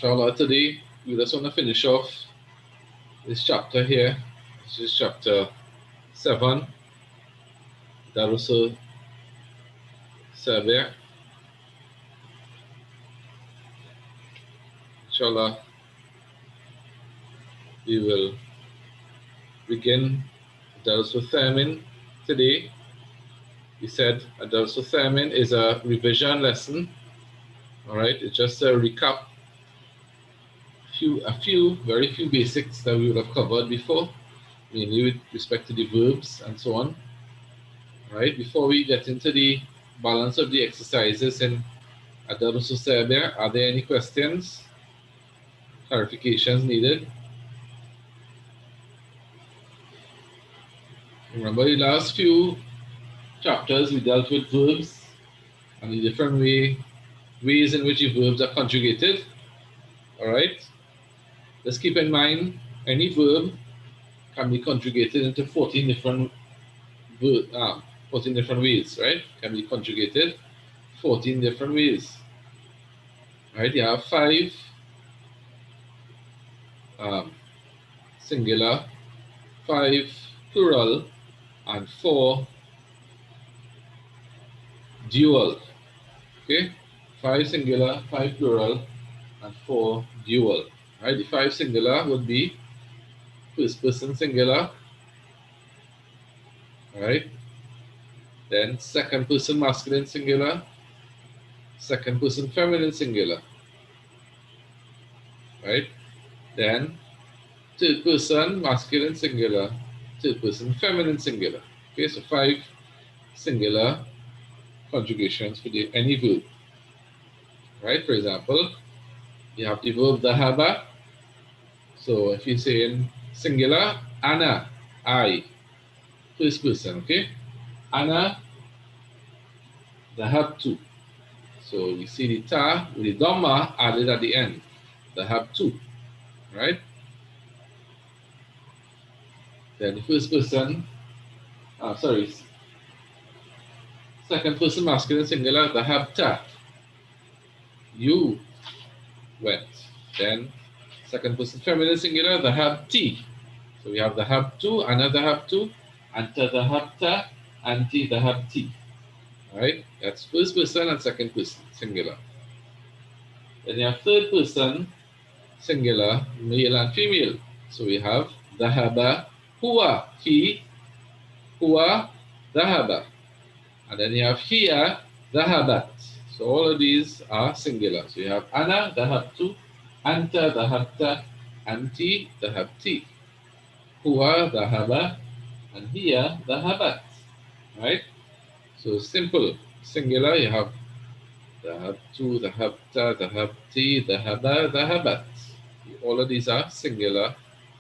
Inshallah, today we just want to finish off this chapter here. This is chapter 7. Darusul Sabi'. Inshallah, we will begin Darusul Thamin today. We said Darusul Thamin is a revision lesson. Alright, it's just a recap. Very few basics that we would have covered before, mainly with respect to the verbs and so on. Right, before we get into the balance of the exercises in Adarus Sabi', are there any questions, clarifications needed? Remember the last few chapters we dealt with verbs and the different ways in which the verbs are conjugated. Alright, let's keep in mind any verb can be conjugated into 14 different 14 different ways, right? Can be conjugated 14 different ways. Right, you have 5 singular, 5 plural, and 4 dual. Okay, 5 singular, 5 plural, and 4 dual. Right, the 5 singular would be first person singular. Right, then second person masculine singular, second person feminine singular. Right, then third person masculine singular, third person feminine singular. Okay, so 5 singular conjugations for any verb. Right, for example, you have the verb dhahaba. So if you say in singular, ana, I, first person, okay? Ana dhahabtu. So we see the ta with the dhamma added at the end. Dhahabtu, right? Then the first person, second person masculine singular, dhahabta. You went. Then second person feminine singular, dhahabti. So we have dhahabtu, ana dhahabtu, anta dhahabta, anti dhahabti. Right? That's first person and second person, singular. Then you have third person, singular, male and female. So we have dhahaba, huwa, he, huwa, dhahaba. And then you have hiya, dhahabat. So all of these are singular. So you have ana, dhahabtu, anta, dhahabta, anti, dhahabti. Huwa, dhahaba, and hiya, dhahabat. Right? So simple. Singular, you have dhahabtu, dhahabta, dhahabti, dhahaba, dhahabat. All of these are singular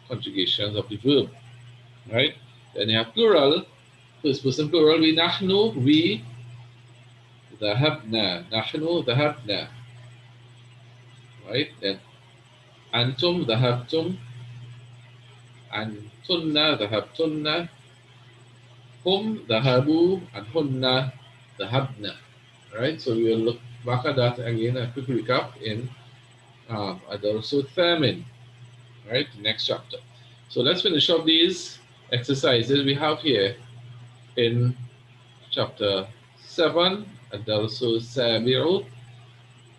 conjugations of the verb. Right? Then you have plural. First person plural, we nahnu, we dhahabna. Nahnu, dhahabna. Right? Then antum, dhahabtum. Antunna, dhahabtunna. Hum, dhahabu, and hunna, dhahabna. Right? So we will look back at that again, a quick recap in Adarsu Thamin, right? Next chapter. So let's finish up these exercises we have here in chapter 7, Adarsu Sabi'u.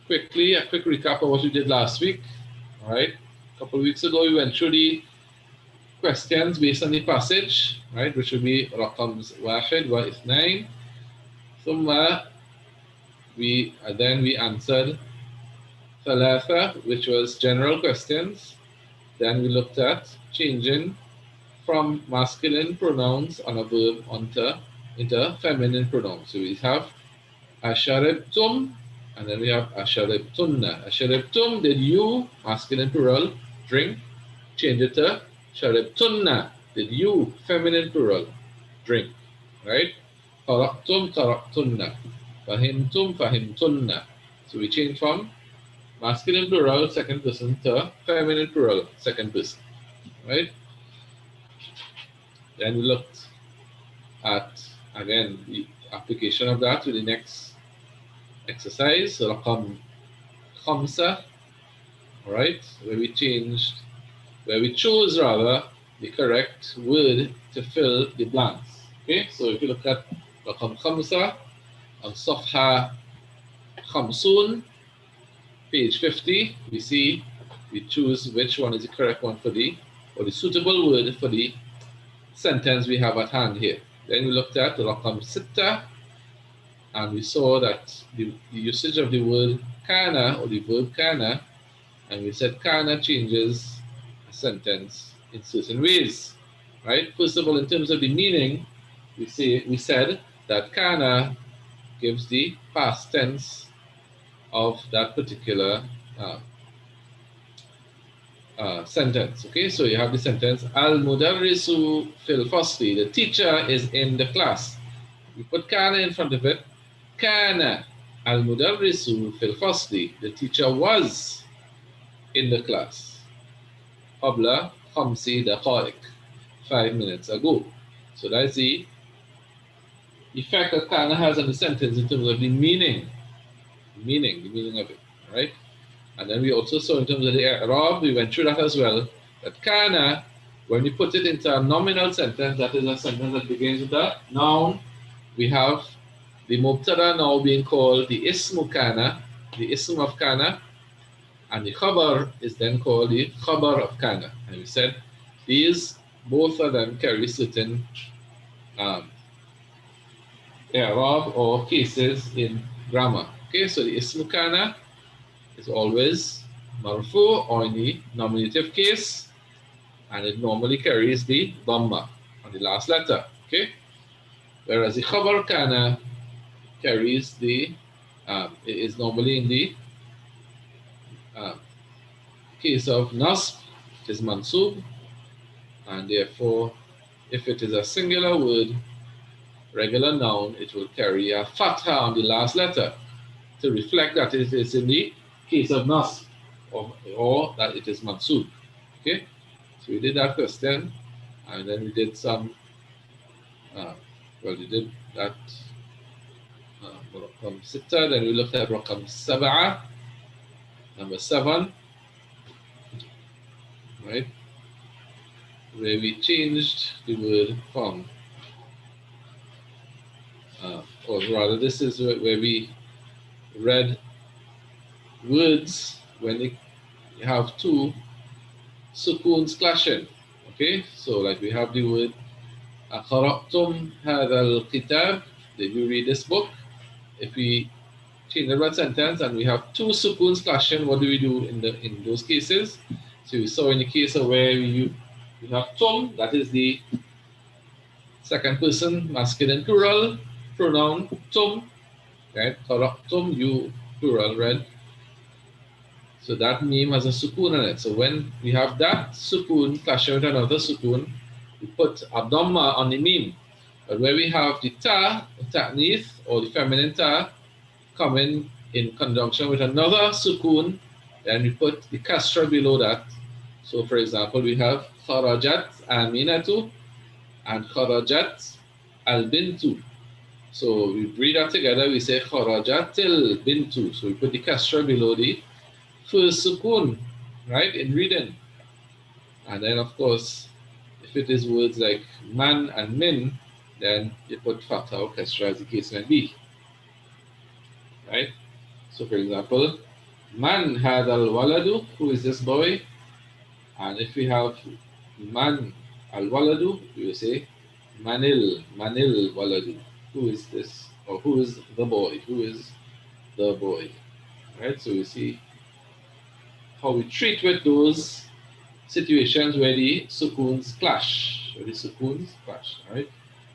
Quickly, a quick recap of what we did last week. All right. A couple of weeks ago, we went through the questions based on the passage, right? Which would be Raqams Wahid wa Ithnain. Then we answered Thalatha, which was general questions. Then we looked at changing from masculine pronouns on a verb into feminine pronouns. So we have asharibtum, and then we have asharibtunna. Asharibtum, did you, masculine plural, drink? Change it to sharibtunna, did you, feminine plural, drink? Right? Taraktum, taraktunna. Fahimtum, fahimtunna. So we change from masculine plural, second person, to feminine plural, second person. Right? Then we looked at, again, the application of that to the next exercise, Raqam Khamsa. all right, where we chose rather the correct word to fill the blanks. Okay, so if you look at رقم خمسة on صفحة 50, page 50, we see we choose which one is the correct one for the, or the suitable word for the sentence we have at hand here. Then we looked at رقم ستة, and we saw that the usage of the word kana, or the verb kana, and we said kana changes a sentence in certain ways, right? First of all, in terms of the meaning, we said that kana gives the past tense of that particular uh, sentence. Okay, so you have the sentence al mudarrisu fil fasli. The teacher is in the class. We put kana in front of it. Kana al mudarrisu fil fasli. The teacher was in the class. قبل 5 دقائق. 5 minutes ago. So that's the effect that kana has on the sentence in terms of the meaning of it, right? And then we also saw in terms of the i'rab, we went through that as well, that kana, when we put it into a nominal sentence, that is a sentence that begins with a noun, we have the mubtada now being called the ismu kana, the ism of kana, and the khabar is then called the khabar of kana. And we said these, both of them carry certain um, i'rab or cases in grammar. Okay, so the ismu kana is always marfu, or in the nominative case, and it normally carries the dhamma on the last letter. Okay, whereas the khabar kana carries the it is normally in the um, case of nasb, it is mansub, and therefore if it is a singular word, regular noun, it will carry a fatha on the last letter to reflect that it is in the case of nasb, or that it is mansub. Okay, so we did that question, and then we did some, we did that رقم ستة, then we looked at رقم سبعة, number 7, right, where we changed the word from, or rather this is where we read words when they have two sukuns clashing. Okay, so like we have the word أقرأتم هذا الكتاب, did you read this book? If we change the word sentence and we have two sukuns clashing, what do we do in those cases? So we saw in the case of where we have tum, that is the second person masculine plural pronoun tum, right? Tum, you plural, right? So that meme has a sukun in it. So when we have that sukun clashing with another sukun, we put a dhamma on the meme. But where we have the ta, ta'nith, or the feminine ta, coming in conjunction with another sukun, then we put the kasra below that. So for example, we have kharajat aminatu and kharajat al-bintu. So we read that together, we say kharajatil bintu. So we put the kasra below the first sukun, right, in reading. And then of course, if it is words like man and min, then you put fatha or kasra as the case may be, right? So for example, man had al waladu, who is this boy? And if we have man al waladu, we will say manil waladu. Who is this? Or who is the boy? Who is the boy? Right? So we see how we treat with those situations where the sukuns clash. Right?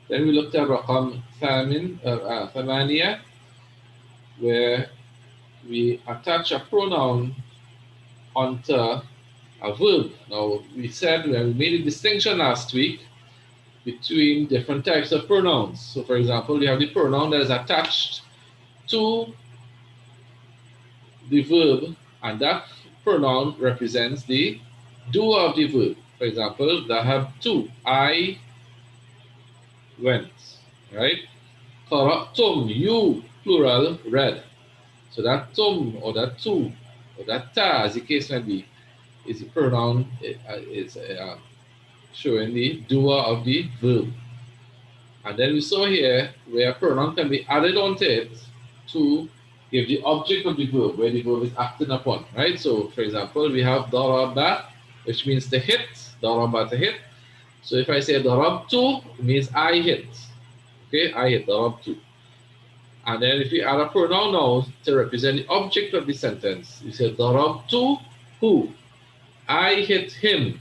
Then we looked at Raqam Thamaniya, where we attach a pronoun onto a verb. Now, we said when we made a distinction last week between different types of pronouns. So, for example, we have the pronoun that is attached to the verb, and that pronoun represents the doer of the verb. For example, dhahabtu, I went, right? Qara'tum, you, plural, read. So that tum or that tu or that ta, as the case may be, is a pronoun, is showing the doer of the verb. And then we saw here where a pronoun can be added onto it to give the object of the verb, where the verb is acting upon, right? So, for example, we have daraba, which means to hit, daraba to hit. So if I say darabtu, it means I hit. Okay, I hit darabtu. And then if you add a pronoun now to represent the object of the sentence, you say darabtu who? I hit him.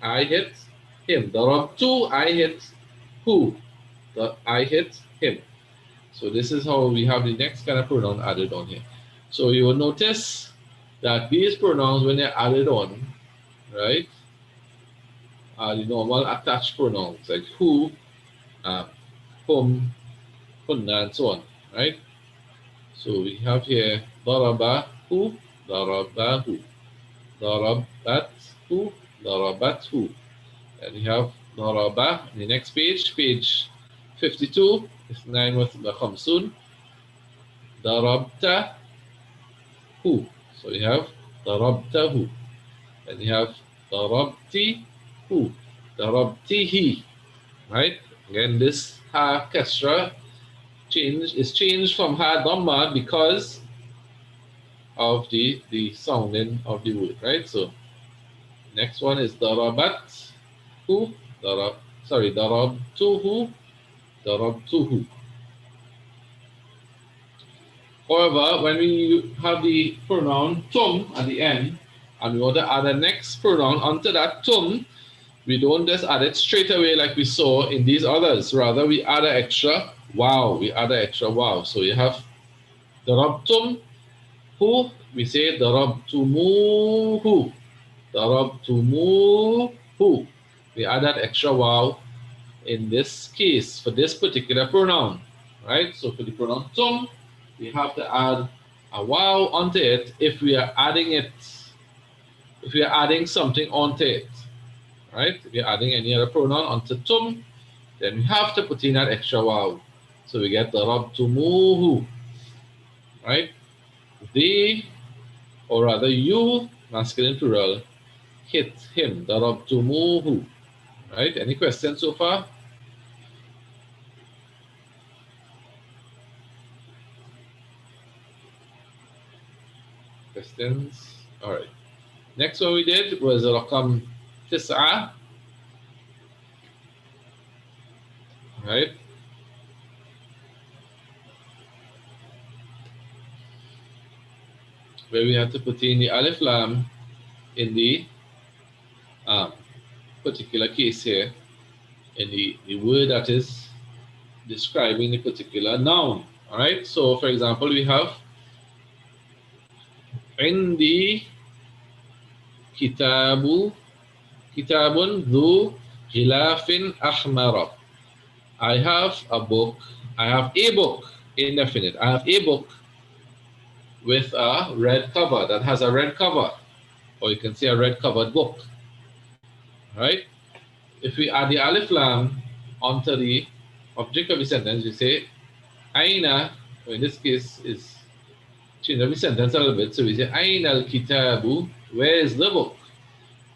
I hit him. Darabtu, I hit who? I hit him. So this is how we have the next kind of pronoun added on here. So you will notice that these pronouns, when they're added on, right, are the normal attached pronouns like who, um, whom, kunna, and so on, right? So we have here darabahu, darabahu, darabathu, darabathu. And we have daraba. The next page, page 52, is 9 with the khamsun, darabtahu. So we have darabtahu. And you have darabtihu, darabtihi, right? Again, this ha kasra is changed from ha dhamma because of the sounding of the word, right? So next one is darabathu, darabtuhu, darabtuhu. However, when we have the pronoun tum at the end, and we want to add a next pronoun onto that tum, we don't just add it straight away like we saw in these others. Rather, we add an extra wow. We add an extra wow. So you have darabtum who, we say darabtumuhu. Darabtumuhu. We add that extra wow in this case for this particular pronoun, right? So for the pronoun tum, we have to add a wow onto it if we are adding it, if we are adding something onto it, right? If you're adding any other pronoun onto tum, then we have to put in that extra wow. So we get darabtumuhu, right? They, or rather you, masculine plural, hit him, darabtumuhu, right? Any questions so far? Questions? All right. Next one we did was rakam tis'a, right? Where we had to put in the alif lam in the um, particular case here, in the word that is describing the particular noun. All right. So, for example, we have عندي كتاب ذو غلاف أحمر. I have a book. I have a book, indefinite. I have a book with a red cover, that has a red cover, or you can say a red covered book, right? If we add the alif lam onto the object of the sentence, we say aina, in this case is change of the sentence a little bit. So we say aina al-kitabu, where is the book?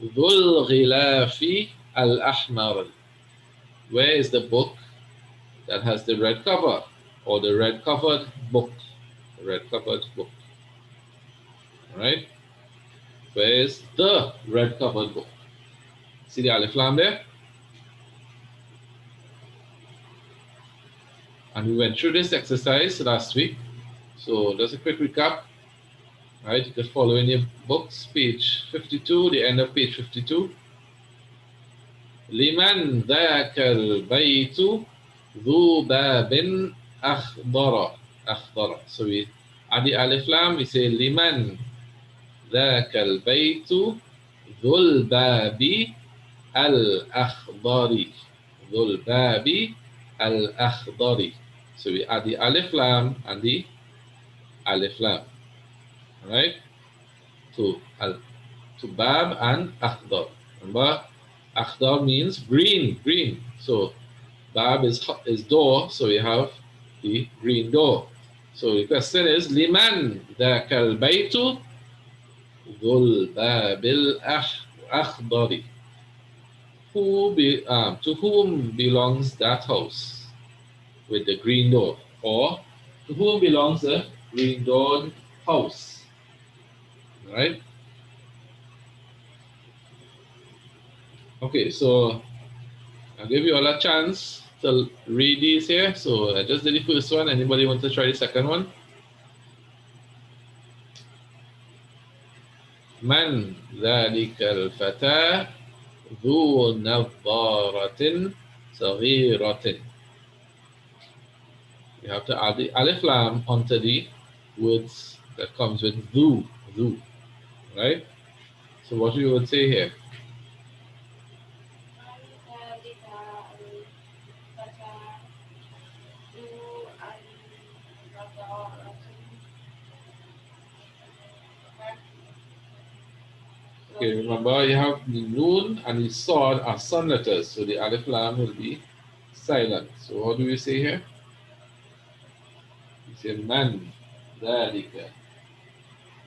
Dhul ghilafi al-ahmar, where is the book that has the red cover, or the red covered book? The red covered book. All right? Where is the red covered book? See the alif lam there? And we went through this exercise last week. So just a quick recap. All right, you can follow in your books, page 52, the end of page 52. لمن ذاك البيت ذو باب أخضر. أخضر. So we add the alif lam, we say لمن ذاك البيت ذو الباب الأخضر. ذو الباب الأخضر. So we add the alif lam and the alif lam, right? To bab and akhdar. Remember, akhdar means green, green. So bab is door, so we have the green door. So the question is, liman dhakal baytu? ذو الباب الأخضر. To whom belongs that house with the green door? Or to whom belongs the green doored house? Right? Okay, so I'll give you all a chance to read these here. So I just did the first one. Anybody want to try the second one? من ذلك الفتى ذو نظارة صغيرة. You have to add the alif lam onto the words that comes with ذو, right? So what you would say here? Okay, remember you have the noon and the sod are sun letters, so the alif lam will be silent. So what do we say here? We say man ذلك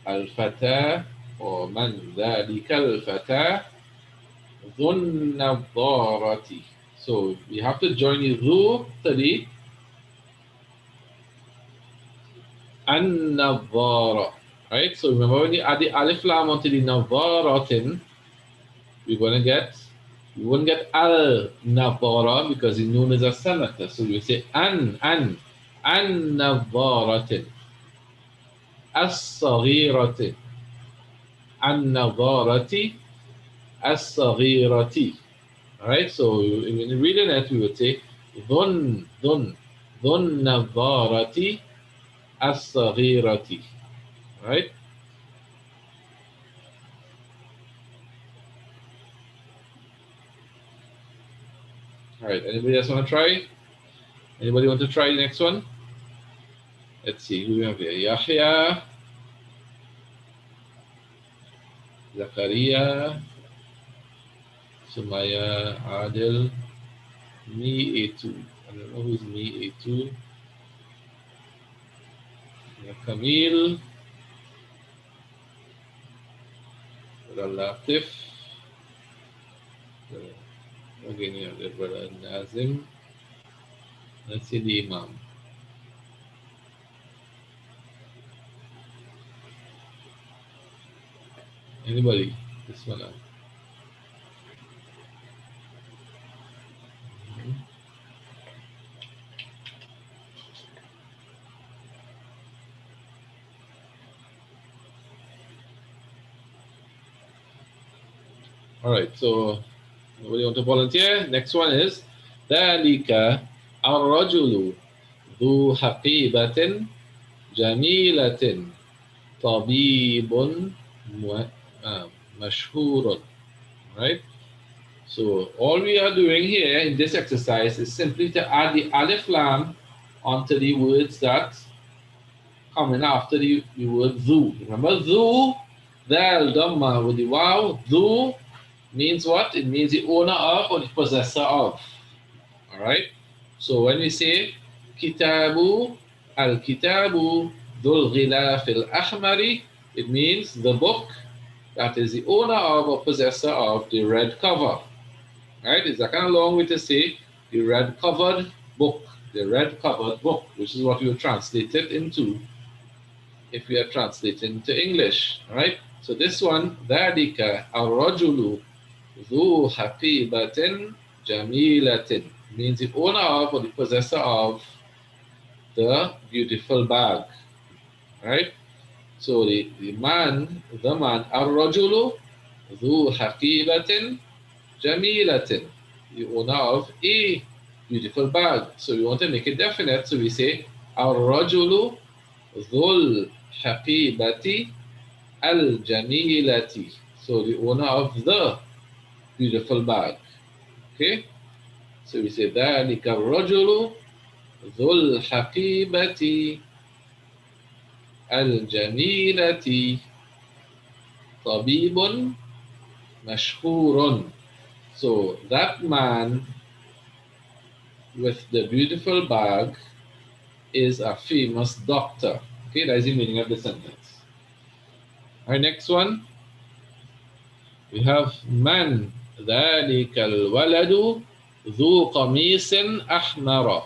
الفتى or من ذلك الفتى ذو النظارة. So we have to join the ذو to the النظارة, right? So remember when you add the alif lam onto the نظارة, we're gonna get we won't get al navara because the noon is a sanata. So we say an navaratin as-saghiratin an navarati as-saghirati. Alright, so in reading it we would say dhun navarati as-saghirati. Right? Alright, anybody else want to try? Anybody want to try the next one? Let's see who we have here. Yahya, Zakaria, Sumaya, Adil, me A2. I don't know who's me A2. Camille, Latif. Again, you have the brother Nazim. Let's see the Imam. Anybody? This one. All right, so nobody want to volunteer? Next one is ذلك الرجل ذو حقيبة جميلة طبيب مشهور. Right? So all we are doing here in this exercise is simply to add the alif lam onto the words that coming after the word zu. Remember zu, dal dhamma with the wow. Zu means what? It means the owner of or the possessor of. All right. So when we say kitabu al-kitabu dhul ghilaf al-ahmari, it means the book that is the owner of or possessor of the red cover. Right? It's a kind of long way to say the red covered book, the red covered book, which is what we will translate it into if we are translating to English. Right? So this one, ذَلِكَ الرَّجُلُ ذُو حَقِيبَةٍ جَمِيلَةٍ, means the owner of or the possessor of the beautiful bag. Right? So the man, الرَّجُلُ ذُو حَقِيبَةٍ جَمِيلَةٍ, the owner of a beautiful bag. So we want to make it definite. So we say الرَّجُلُ ذُو الْحَقِيبَةِ الْجَمِيلَةِ. So the owner of the beautiful bag. Okay? So we say ذلك الرجل ذو الحقيبة الجميلة طبيب مشهور. So that man with the beautiful bag is a famous doctor. Okay, that is the meaning of the sentence. Our next one, We have من ذلك الولد ذو قميص أحمر.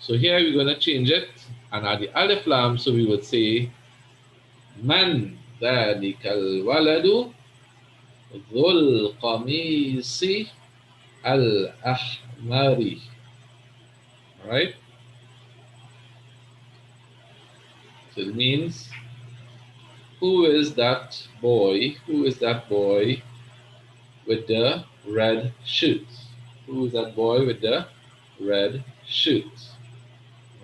So here we're going to change it and add the alif lam, so we would say من ذلك الولد ذو القميص الأحمر. Alright? So it means, who is that boy? Who is that boy with the red shirt? Who is that boy with the red shirt?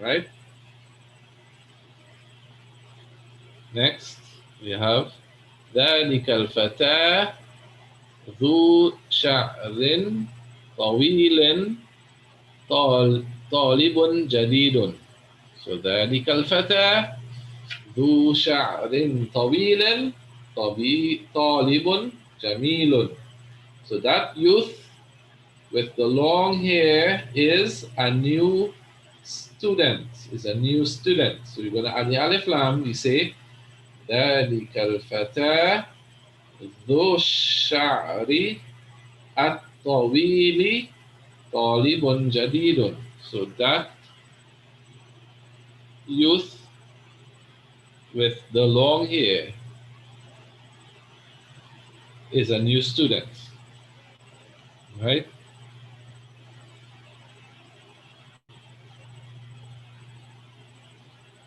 Right? Next, we have ذلك الفتى ذو شعر طويل طالب جديد. So ذلك الفتى ذو شعر طويل طالب جميل. So that youth with the long hair is a new student. Is a new student. So we're going to add the alif lam. We say ذلك الفتى ذو الشعر الطويل طالب جديد. So that youth with the long hair is a new student. Right?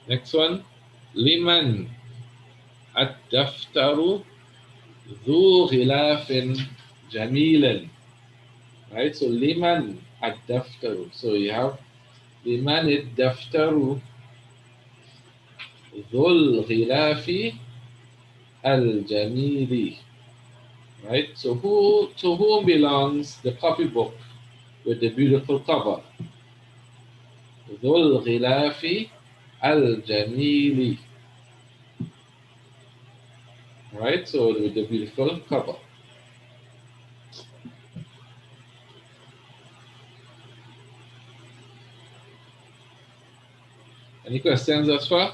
Next one. لمن الدفتر ذو غلاف جميل. Right? So لمن الدفتر. So you have لمن الدفتر ذو الغلاف الجميل. Right? So to whom belongs the copybook with the beautiful cover? ذو الغلاف الجميل. Right? So with the beautiful cover. Any questions thus far?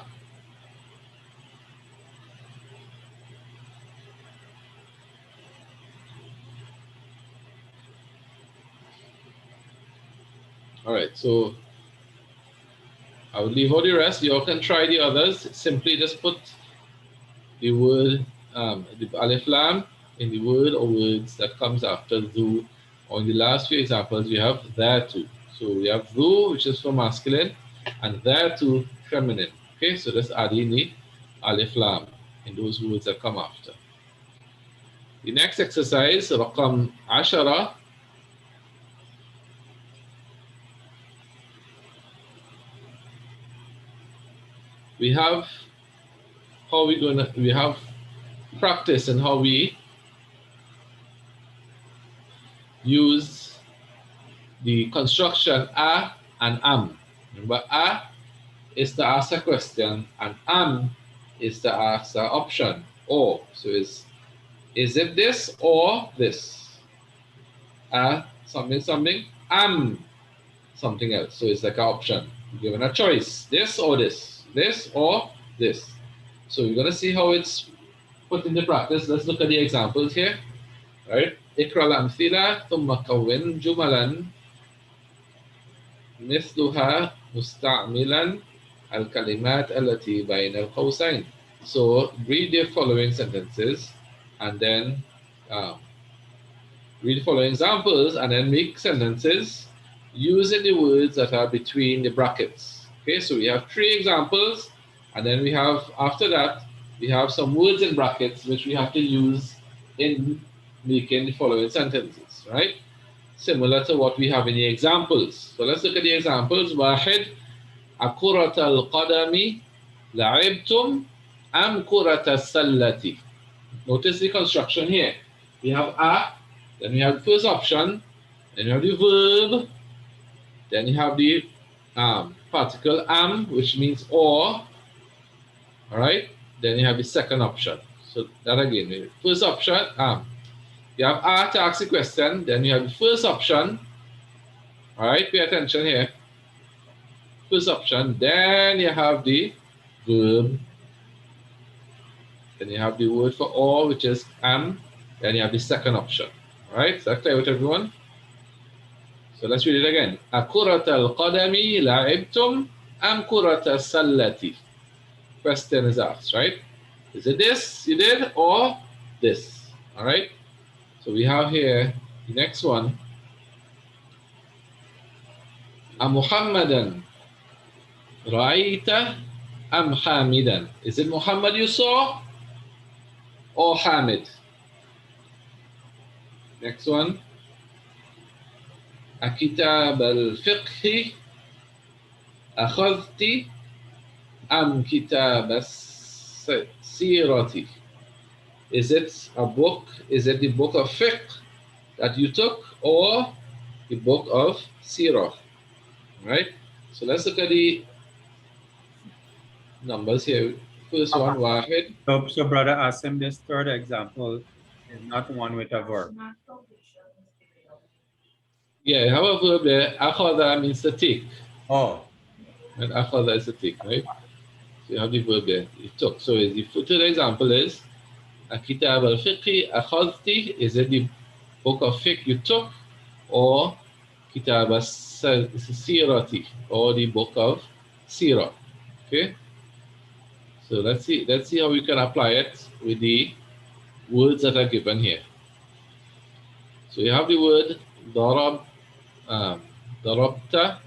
All right, so I will leave all the rest. You all can try the others. Simply just put the word, the alif lam in the word or words that comes after dhu. Or in the last few examples, you have dhatu. So we have dhu, which is for masculine, and dhatu, feminine. Okay, so let's add in the alif lam in those words that come after. The next exercise, رقم 10. We have we have practice in how we use the construction a and am. Remember, a is to ask a question and am is to ask an option or. So is it this or this? Something, am something else. So it's like an option. Given a choice, this or this, this or this. So we're going to see how it's put into practice. Let's look at the examples here. Right? اقرأ الأمثلة ثم كون جملا مثلها مستعملا الكلمات التي بين القوسين. So read the following sentences and then read the following examples and then make sentences using the words that are between the brackets. Okay, so we have 3 examples and then we have, after that, we have some words in brackets which we have to use in making the following sentences, right? Similar to what we have in the examples. So let's look at the examples. واحد أكرة القدم لعبتم أم كرة السلة. Notice the construction here. We have a, then we have the first option, then you have the verb, then you have the particle am, which means or. All right. Then you have the second option. So that again, first option am. You have a to ask the question, then you have the first option. All right, pay attention here. First option, then you have the verb, then you have the word for or, which is am, Then you have the second option. All right, is that clear with everyone? So let's read it again. أكرة القدم لعبتم أم كرة السلة? Question is asked, right? Is it this you did or this? All right. So we have here the next one. أمحمدا رأيت أم حامدا? Is it Muhammad you saw or Hamid? Next one. أكتاب الفقه أخذت أم كتاب السيرة? Is it a book? Is it the book of fiqh that you took or the book of sirah? Right? So let's look at the numbers here. First one, wahid. So brother Asim, this third example is not one with a verb. Yeah, have a verb there. Akhadha means to take. Oh, And akhadha is to take, right? So you have the verb there. You took. So the third example is Kitab al-Fiqhi akhadti. Is it the book of fiqh you took or Kitab al-Sirati or the book of Sirah? Okay? So let's see how we can apply it with the words that are given here. So you have the word darab, darabta,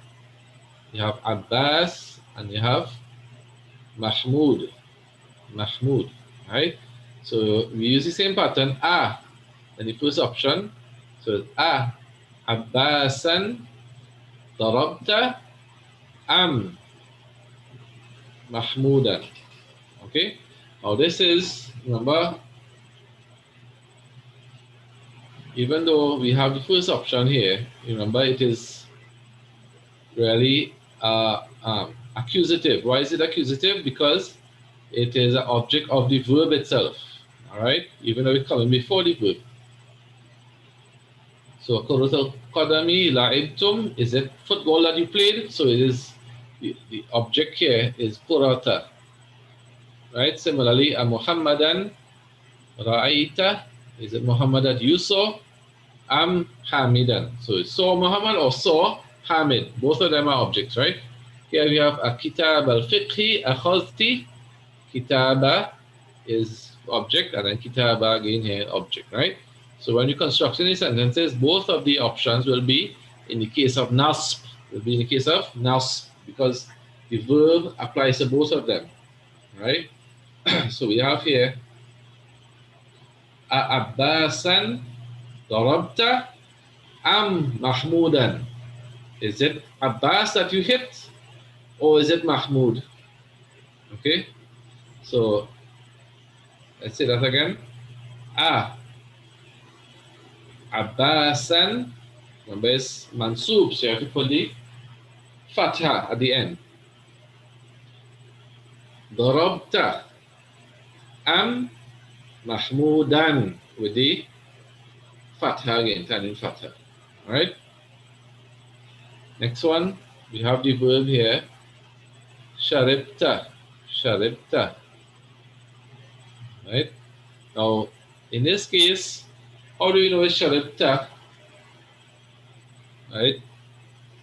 you have Abbas, and you have Mahmud. Mahmud, right? So we use the same pattern, and the first option. So Abbasan darabta am Mahmudan. Okay? Now this is, remember, even though we have the first option here, remember it is really accusative. Why is it accusative? Because it is an object of the verb itself. All right, even though it's coming before the verb. So Kuratul Qadami La'ibtum, is it football that you played? So it is the object here is Kurata. Right? Similarly, a Muhammadan Ra'aita, is it Muhammad that you saw? Am Hamidan. So saw Muhammad or saw Hamid. Both of them are objects, right? Here we have a kitab al-fiqhi akhazti. Kitaba is object and then kitaba again here object, right? So when you construct any sentences, both of the options will be in the case of nasb, will be in the case of nasb because the verb applies to both of them, right? So we have here Abbasan darabta am Mahmudan. Is it Abbas that you hit or is it Mahmud? Okay, so let's say that again. Abbasan, remember it's mansub, so you have to put the fatha at the end. Darabta am Mahmudan with the fatha again, turning fatha. Alright? Next one, we have the verb here. Sharibta. Sharibta. Right? Now, in this case, how do we know it's sharibta? Right?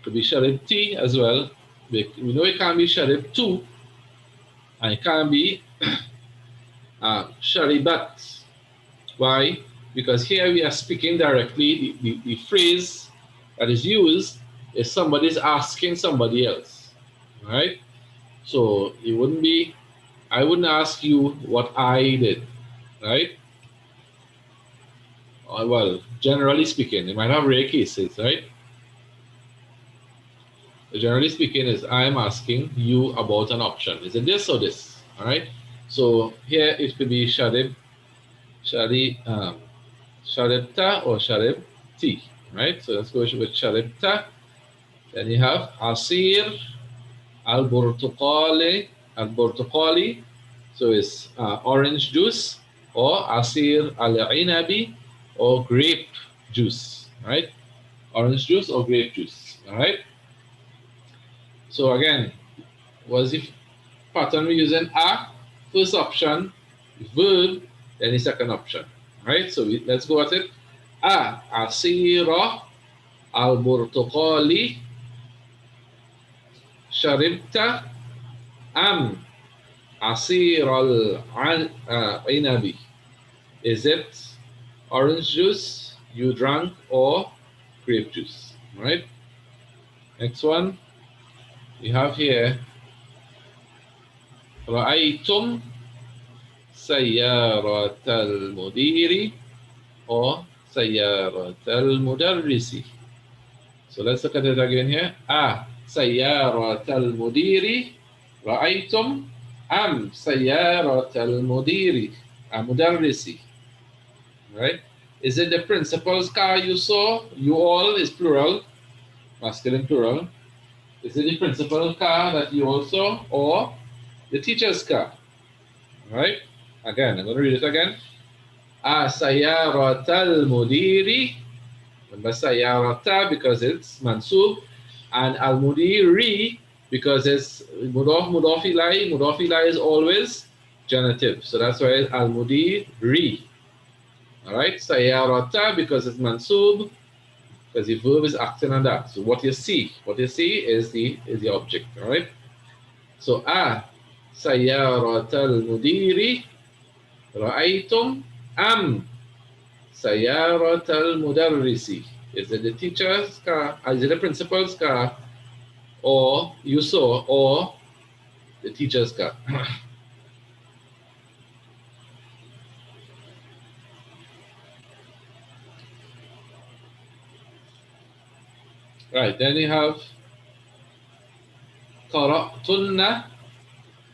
Could be sharibti as well. We know it can't be sharibtu, and it can't be sharibat. Why? Because here we are speaking directly. The phrase that is used is somebody's asking somebody else. Right? So it wouldn't be, I wouldn't ask you what I did. Right? Well, generally speaking, you might have rare cases, right? But generally speaking, is I'm asking you about an option. Is it this or this? All right. So here it could be sharib, sharibta or sharibti, right? So let's go with sharibta. Then you have asir al-burtuqali. So it's orange juice or asir al-inabi or grape juice, right? Orange juice or grape juice, all right? So again, was the pattern we're using? First option, verb, then the second option. Right? So let's go at it. Asira al-burtuqali sharibta am asir al-inabi. Is it orange juice you drank or grape juice? Right? Next one we have here رأيتم سيارة المدير or سيارة المدرس. So let's look at it again here. سيارة المدير رأيتم أم سيارة المدرس. Right? Is it the principal's car you saw? You all is plural, masculine plural. Is it the principal's car that you all saw or the teacher's car? Right? Again, I'm going to read it again. سيارة المدير. Remember سيارة because it's mansub, and al-mudiri because it's mudaf ilai is always genitive. So that's why it's al-mudiri. All right, سيارة because it's mansub, because the verb is acting on that. So what you see is the object. All right. So سيارة المدير رأيتم أم سيارة المدرس. Is it the teacher's car? Is it the principal's car? Or you saw, or the teacher's car? Right, then you have قرأتن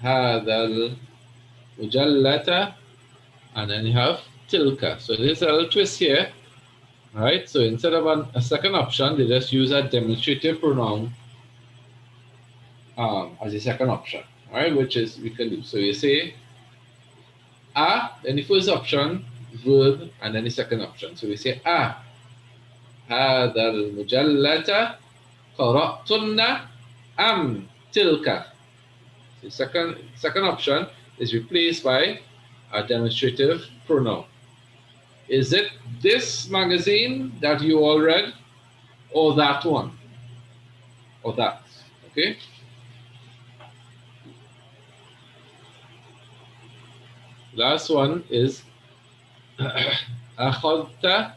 هذا المجلة, and then you have tilka. So there's a little twist here. All right, so instead of a second option, they just use a demonstrative pronoun as a second option. All right, which is we can do. So you say then the first option, verb, and then the second option. So we say هذا المجلة قرأتن أم تلك. The second option is replaced by a demonstrative pronoun. Is it this magazine that you all read, or that one, or that? Okay. Last one is أخذت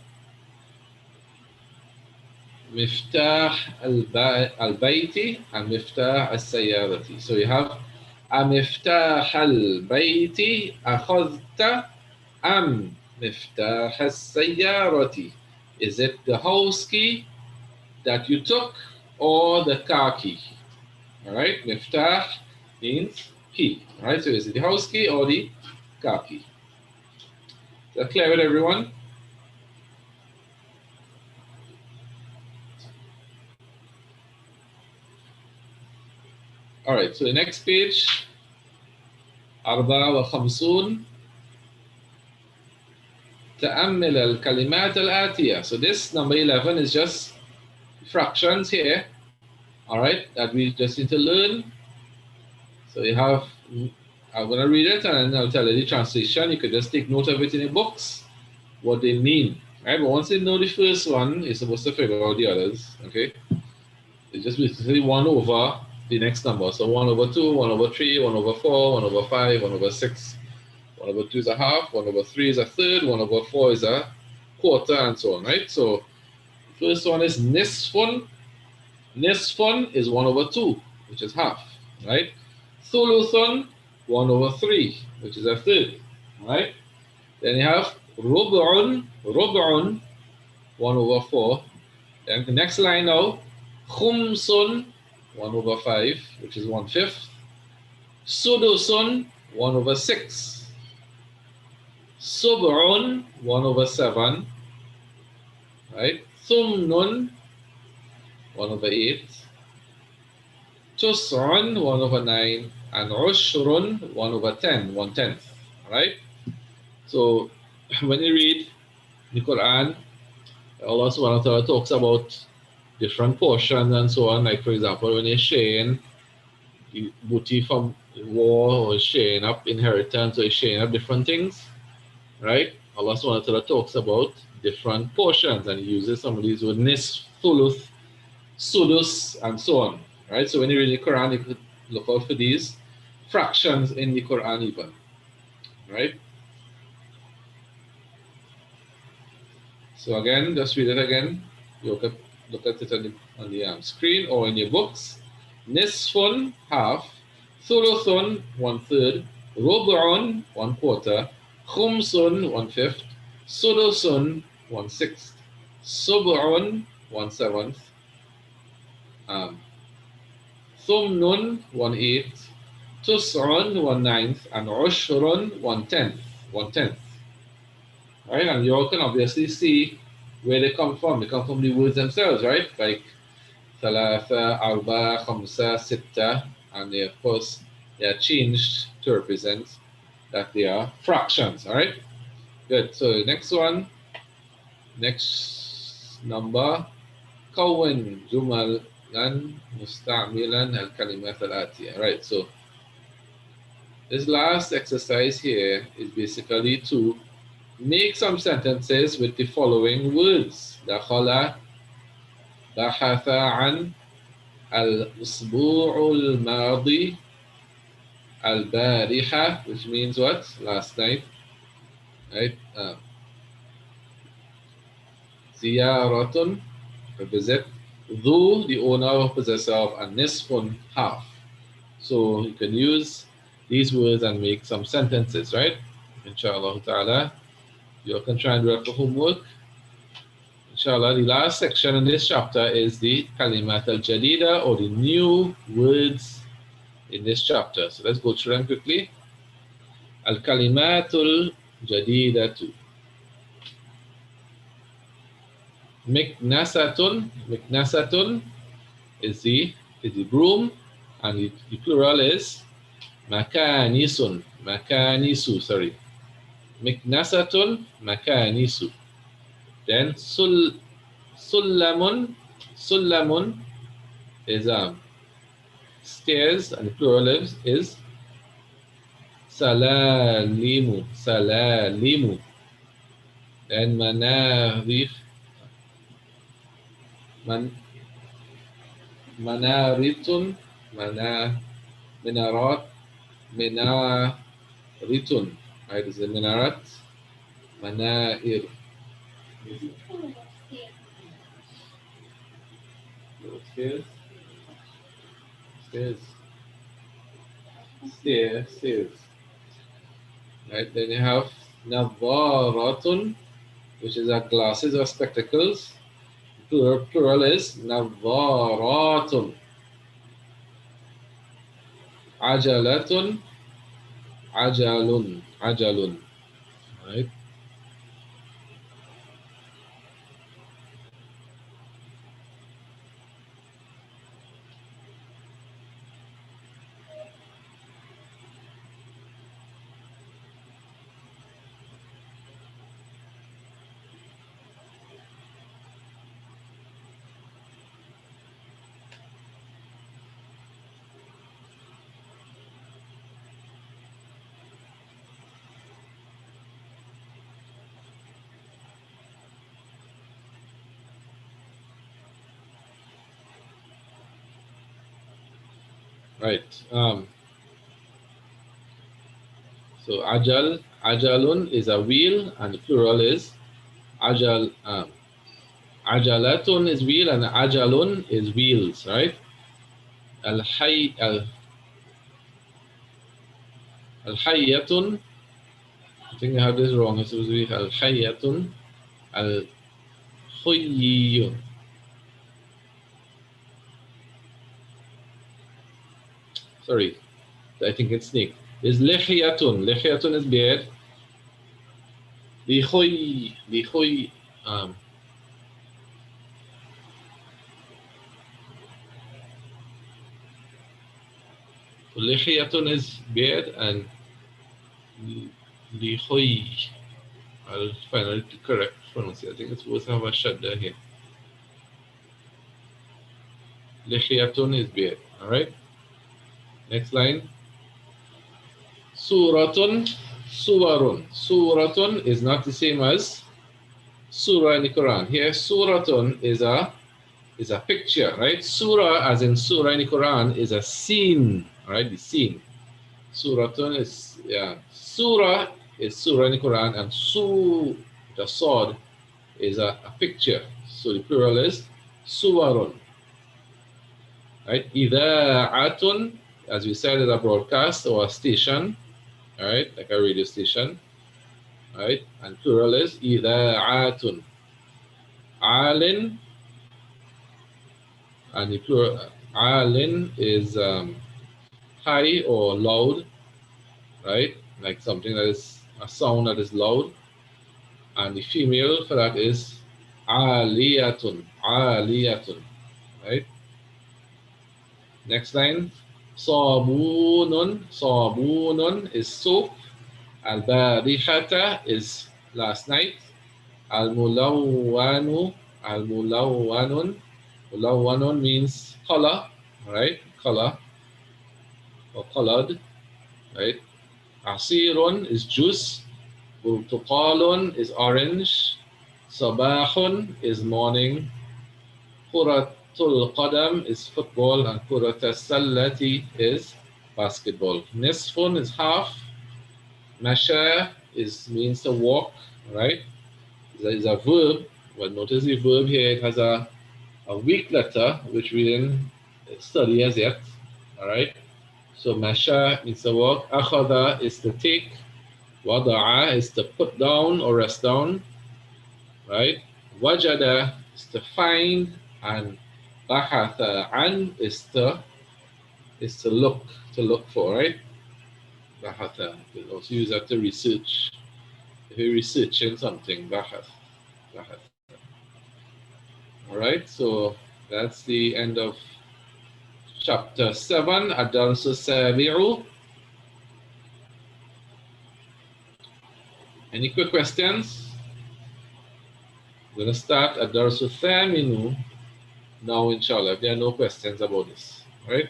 مفتاح البيت أم مفتاح السيارة. So you have مفتاح البيت أخذت أم مفتاح السيارة. Is it the house key that you took or the car key? All right, مفتاح means key. All right, so is it the house key or the car key? Is that clear with everyone? All right, so the next page, 54. تأمل الكلمات الآتية. So this number 11 is just fractions here, all right, that we just need to learn. So you have, I'm going to read it and then I'll tell you the translation. You could just take note of it in your books, what they mean. Right? But once you know the first one, you're supposed to figure out the others. Okay? It's just basically 1 over the next number. So 1 over 2, 1 over 3, 1 over 4, 1 over 5, 1 over 6. 1 over 2 is a half, 1 over 3 is a third, 1 over 4 is a quarter, and so on, right? So the first one is nisfun. Nisfun is 1 over 2, which is half, right? Thuluthun, 1 over 3, which is a third, right? Then you have rub'un, 1 over 4. Then the next line now, khumsun, 1 over 5, which is 1/5. Sudusun, 1 over 6. Sub'un, 1 over 7, right? Thumnun, 1 over 8. Tus'un, 1 over 9. And Ushrun, 1 over 10, 1/10, right? So when you read the Quran, Allah subhanahu wa ta'ala talks about different portions and so on. Like for example, when you're sharing booty from war or sharing up inheritance or sharing up different things, right? Allah subhanahu wa ta'ala talks about different portions and he uses some of these words nis, thuluth, sudus, and so on. Right? So when you read the Quran, you could look out for these fractions in the Quran even. Right? So again, just read it again. You look at it on the screen or in your books. Nisfun, half. Thuluthun, one third. Rubu'un, one quarter. Khumsun, one fifth. Sudusun, one sixth. Sub'un, one seventh. Um, Thumnun, one eighth. Tus'un, one ninth. And Ushrun, one tenth. One tenth. Right? And you all can obviously see where they come from. They come from the words themselves, right? Like thalatha, arba, khamsa, sitta, and they, of course, they are changed to represent that they are fractions, all right? Good. So the next one, next number, كون جملا مستعملا الكلمات الآتية. Right. So this last exercise here is basically to make some sentences with the following words. دخل, بحث عن, الأسبوع الماضي, البارحة, which means what? Last night, right? زيارة, a visit. ذو, the owner or possessor of, a nisfun, half. So you can use these words and make some sentences, right? Inshallah ta'ala. You can try and do it for homework. Inshallah, the last section in this chapter is the kalimat al-jadida, or the new words in this chapter. So let's go through them quickly. Al-kalimat al-jadidatu. Miknasatun. Miknasatun is the broom, and the plural is makanisun. Makanisu, sorry. Miknasatun, makanisu. Then sullamun. Sullamun is stairs, and the plural is salalimu. Salalimu. Then manarif. Manaritun. Minarat. Minaritun. Right, is a minarat. Manair. Stairs. Stairs. Stairs. Right, then you have navaratun, which is our glasses or spectacles. Plural is navaratun. Ajalatun, ajalun. Right? Right. So ajalun is a wheel, and the plural is ajalatun is wheel, and ajalun is wheels, right? Al-hayyatun, I think I have this wrong. It's supposed to be al-hayyatun, al-khuyyun. Sorry, I think it's snake. Is lihiyatun. Lihiyatun is beard. Likhuy, lihiyatun is beard, and likhuy, I'll find out the correct pronunciation. I think it's supposed to have a shadda here. Lihiyatun is beard. All right. Next line. Suratun. Suwarun. Suratun is not the same as surah in the Quran. Here, suratun is a picture, right? Surah, as in surah in the Quran, is a scene, right? The scene. Suratun is, yeah. Surah is surah in the Quran, and the sword, is a picture. So the plural is suwarun, right? Ida'atun, as we said, is a broadcast or a station, right? Like a radio station, right? And plural is ida'atun. Alin, and the plural, alin is high or loud, right? Like something that is a sound that is loud. And the female for that is aliyatun, aliyatun, right? Next line, sabunun, sabunun is soap. Al-barihata is last night. Al-mulawwanu, al-mulawwanun, mulawwanun means color, right? Color or colored, right? Asirun is juice. Burtuqalun is orange. Sabahun is morning. Kuratul Qadam is football, and Kuratas Sallati is basketball. Nisfun is half. Masha is means to walk, right? There is a verb, but notice the verb here, it has a weak letter, which we didn't study as yet, all right? So Masha means to walk. Akhada is to take. Wada'a is to put down or rest down, right? Wajada is to find, and bahatha an is to look for, right? Bahatha. You can also use that to research. If you're researching something, bahath. All right, so that's the end of chapter 7, Ad-Darsu Sabi'u. Any quick questions? We're going to start Ad-Darsu Thaminu now, inshallah, if there are no questions about this. All right?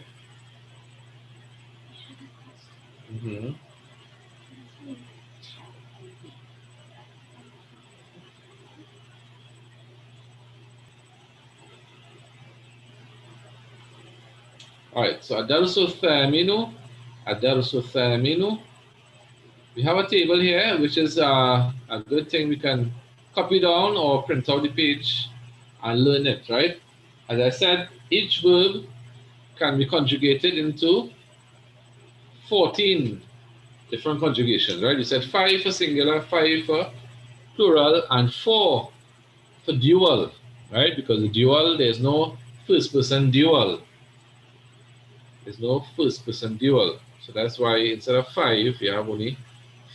Mm-hmm. All right, so Ad-Darsu Thaminu, Ad-Darsu Thaminu. We have a table here, which is a good thing. We can copy down or print out the page and learn it, right? As I said, each verb can be conjugated into 14 different conjugations, right? You said 5 for singular, 5 for plural, and 4 for dual, right? Because the dual, there's no first person dual. There's no first person dual. So that's why instead of 5, you have only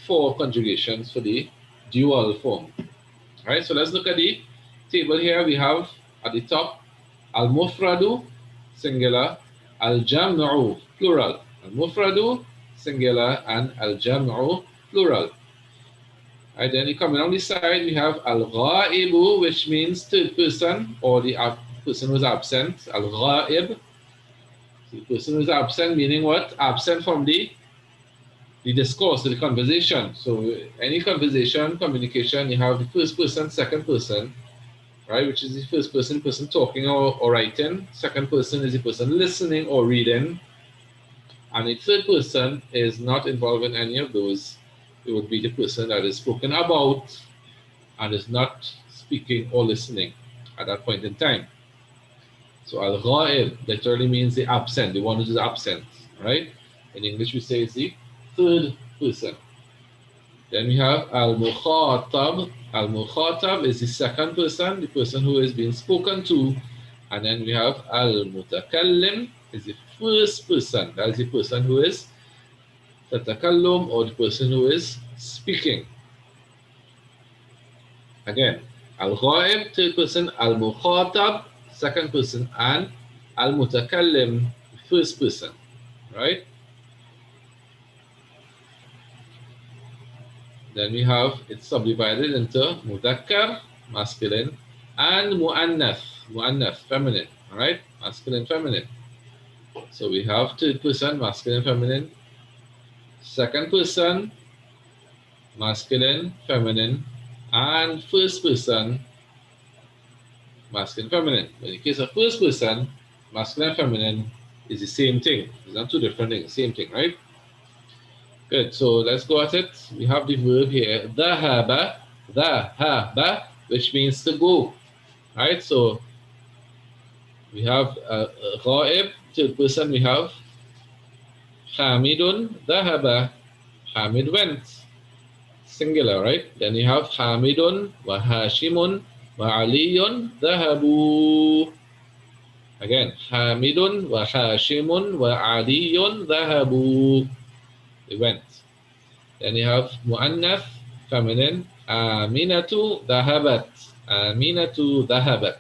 4 conjugations for the dual form. All right, so let's look at the table here. We have at the top al-mufradu, singular, al-jam'u, plural. Al-mufradu, singular, and al-jam'u, plural. Right, then you come on the side, we have al-ghaibu, which means third person, or the person who's absent, al-ghaib. The person who's absent, meaning what? Absent from the discourse, the conversation. So any conversation, communication, you have the first person, second person, right? Which is the first person talking or writing. Second person is the person listening or reading. And the third person is not involved in any of those. It would be the person that is spoken about and is not speaking or listening at that point in time. So al-ghaib literally means the absent, the one who is absent, right? In English we say it's the third person. Then we have al-mukhatab. Al-mukhatab is the second person, the person who is being spoken to. And then we have al-mutakallim is the first person. That is the person who is tatakallum, or the person who is speaking. Again, al-ghaib, third person, al-mukhatab, second person, and al-mutakallim, first person, right? Then we have it subdivided into mudhakkar, masculine, and mu'annath, mu'annath, feminine, all right? Masculine, feminine. So we have third person, masculine, feminine. Second person, masculine, feminine, and first person, masculine, feminine. In the case of first person, masculine and feminine is the same thing. It's not two different things, same thing, right? Good. So let's go at it. We have the verb here, dhahaba, which means to go, right? So we have ghaib, third person, we have Hamidun dhahaba, Hamid went, singular, right? Then you have Hamidun wa Hashimun wa Aliyun dhahabu. Again, Hamidun wa Hashimun wa Aliyun dhahabu. They went. Then you have Mu'annath, feminine, Aminatu dhahabat. Aminatu dhahabat.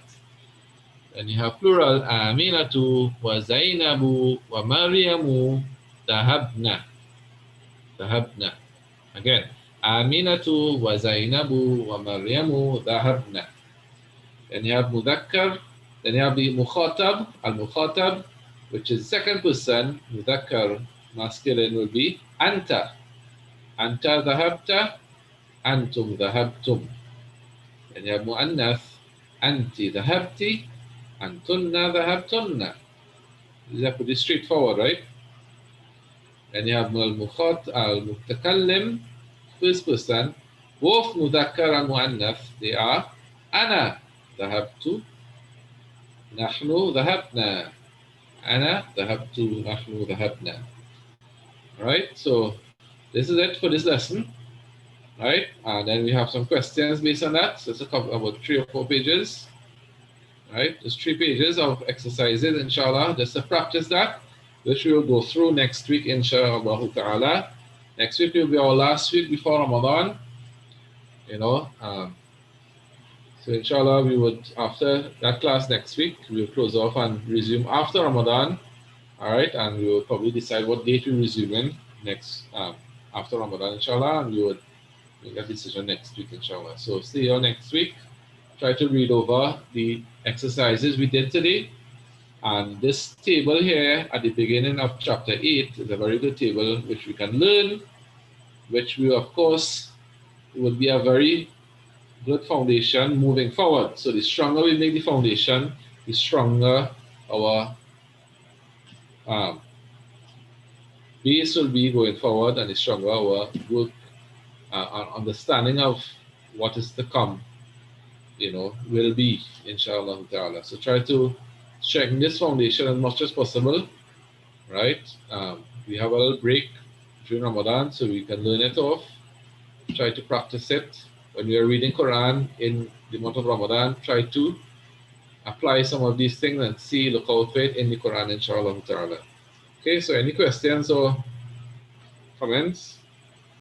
Then you have plural, Aminatu wa Zainabu wa Maryamu dhahabna. Dhahabna. Again, Aminatu wa Zainabu wa Maryamu dhahabna. Then you have Mudhakkar. Then you have the Mukhatab, Al-Mukhatab, which is second person. Mudhakkar, masculine, will be Anta. Anta dhahabta, Antum dhahabtum. Then you have Mu'annath, Anti dhahabti, Antunna dhahabtunna. These are pretty straightforward, right? Then you have Al-Mutakallim, first person. Both Mudhakkar and Mu'annath, they are Ana dhahabtu, Nahnu dhahabna. Ana dhahabtu, Nahnu dhahabna. Right? So this is it for this lesson. Right? And then we have some questions based on that. So it's about 3 or 4 pages. Right? There's 3 pages of exercises, inshallah, just to practice that, which we will go through next week, inshallah ta'ala. Next week will be our last week before Ramadan. You know, so inshallah we would, after that class next week, we will close off and resume after Ramadan. All right, and we will probably decide what date we resume in next after Ramadan, inshallah, and we would make that decision next week, inshallah. So see you next week. Try to read over the exercises we did today. And this table here at the beginning of chapter 8 is a very good table which we can learn, which will, of course, will be a very good foundation moving forward. So the stronger we make the foundation, the stronger our base will be going forward, and the stronger our work, our understanding of what is to come, you know, will be, inshallah ta'ala. So try to strengthen this foundation as much as possible, right? We have a little break during Ramadan, so we can learn it off. Try to practice it. When we are reading Quran in the month of Ramadan, try to apply some of these things and see, look out for it in the Quran, inshallah ta'ala. Okay, so any questions or comments?